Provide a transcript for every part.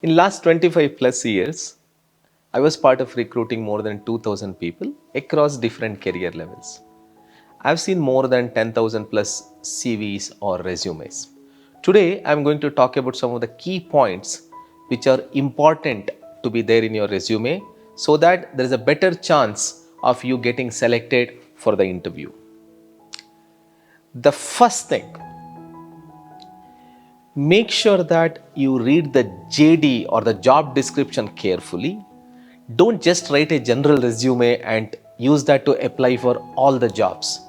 In last 25 plus years, I was part of recruiting more than 2000 people across different career levels. I've seen more than 10,000 plus CVs or resumes. Today, I'm going to talk about some of the key points which are important to be there in your resume so that there is a better chance of you getting selected for the interview. The first thing, make sure that you read the JD or the job description carefully. Don't just write a general resume and use that to apply for all the jobs.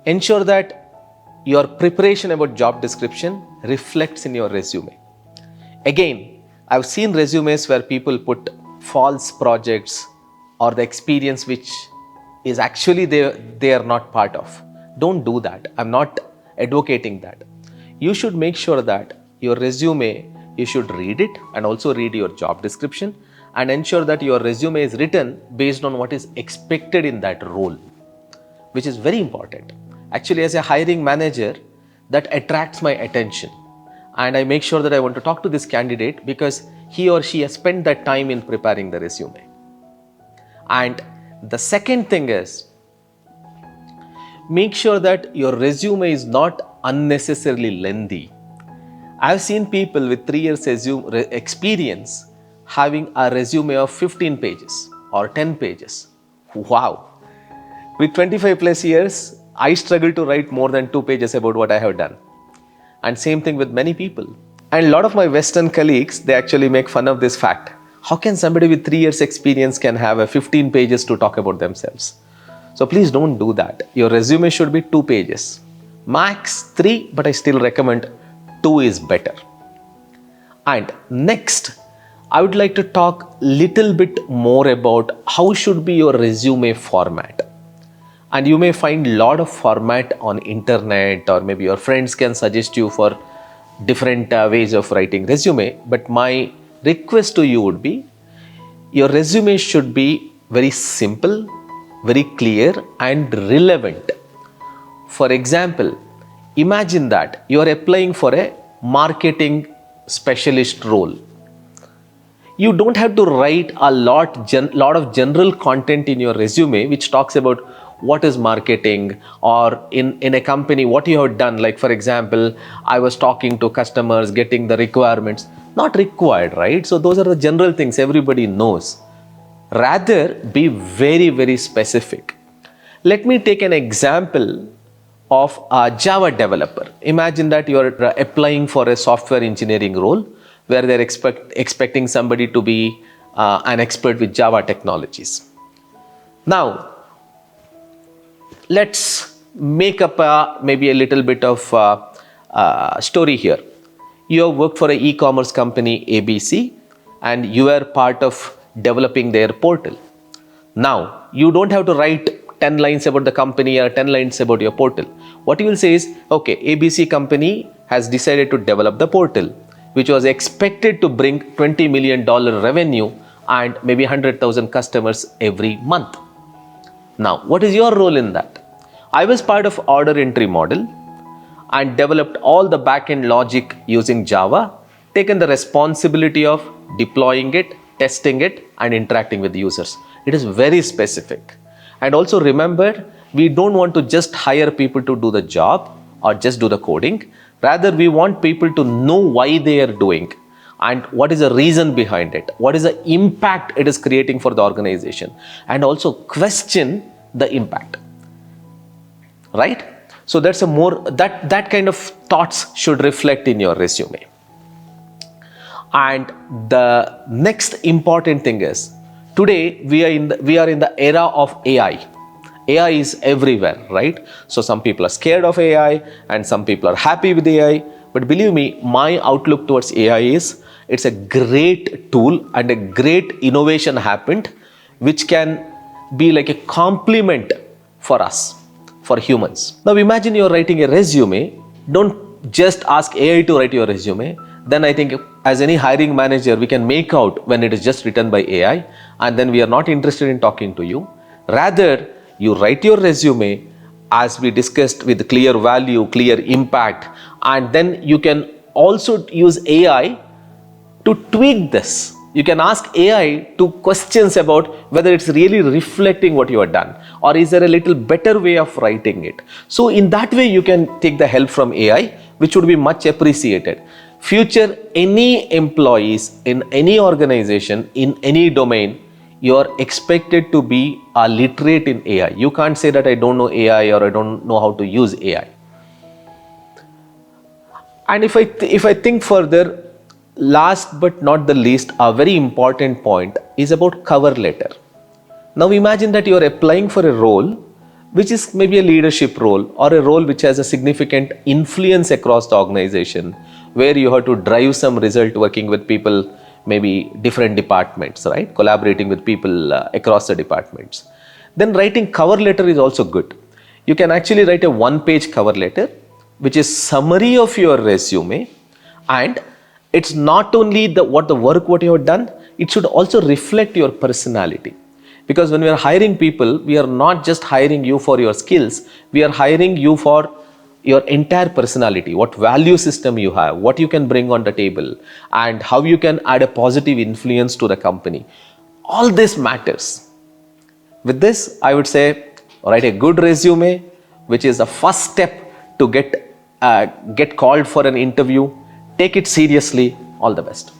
Ensure that your preparation about job description reflects in your resume. Again, I've seen resumes where people put false projects or the experience which is actually they are not part of. Don't do that. I'm not advocating that. You should make sure that your resume, you should read it and also read your job description and ensure that your resume is written based on what is expected in that role, which is very important. Actually, as a hiring manager, that attracts my attention. And I make sure that I want to talk to this candidate because he or she has spent that time in preparing the resume. And the second thing is, make sure that your resume is not unnecessarily lengthy. I've seen people with 3 years experience having a resume of 15 pages or 10 pages. Wow. With 25 plus years, I struggle to write more than 2 pages about what I have done. And same thing with many people. And a lot of my Western colleagues, they actually make fun of this fact. How can somebody with 3 years experience can have a 15 pages to talk about themselves? So please don't do that. Your resume should be 2 pages. Max 3, but I still recommend 2 is better. And next, I would like to talk little bit more about how should be your resume format. And you may find a lot of format on internet, or maybe your friends can suggest you for different ways of writing resume. But my request to you would be, your resume should be very simple, very clear and relevant. For example, imagine that you are applying for a marketing specialist role. You don't have to write a lot of general content in your resume which talks about what is marketing, or in a company what you have done. Like for example, I was talking to customers, getting the requirements. Not required, right? So those are the general things everybody knows. Rather, be very, very specific. Let me take an example of a Java developer. Imagine that you are applying for a software engineering role where they're expecting somebody to be an expert with Java technologies. Now, let's make up maybe a little bit of story here. You have worked for an e-commerce company ABC and you are part of developing their portal. Now, you don't have to write 10 lines about the company or 10 lines about your portal. What you will say is, okay, ABC company has decided to develop the portal, which was expected to bring $20 million revenue and maybe 100,000 customers every month. Now, what is your role in that? I was part of order entry model and developed all the backend logic using Java, taken the responsibility of deploying it, testing it, and interacting with the users. It is very specific. And also remember, we don't want to just hire people to do the job or just do the coding. Rather, we want people to know why they are doing and what is the reason behind it, what is the impact it is creating for the organization, and also question the impact. Right? So that's a more that kind of thoughts should reflect in your resume. And the next important thing is, today we are in the era of AI. AI is everywhere, right? So some people are scared of AI and some people are happy with AI. But believe me, my outlook towards AI is, it's a great tool and a great innovation happened, which can be like a complement for us, for humans. Now imagine you're writing a resume. Don't just ask AI to write your resume. Then I think as any hiring manager, we can make out when it is just written by AI, and then we are not interested in talking to you. Rather, you write your resume as we discussed, with clear value, clear impact, and then you can also use AI to tweak this. You can ask AI to questions about whether it's really reflecting what you have done, or is there a little better way of writing it. So in that way you can take the help from AI, which would be much appreciated. Future, any employees in any organization, in any domain, you are expected to be literate in AI. You can't say that I don't know AI or I don't know how to use AI. And if I think further, last but not the least, a very important point is about cover letter. Now imagine that you are applying for a role which is maybe a leadership role, or a role which has a significant influence across the organization, where you have to drive some result working with people, maybe different departments, right? Collaborating with people across the departments. Then writing cover letter is also good. You can actually write a one-page cover letter, which is summary of your resume, and it's not only what you have done, it should also reflect your personality. Because when we are hiring people, we are not just hiring you for your skills, we are hiring you for your entire personality, what value system you have, what you can bring on the table, and how you can add a positive influence to the company. All this matters. With this, I would say, write a good resume, which is the first step to get called for an interview. Take it seriously. All the best.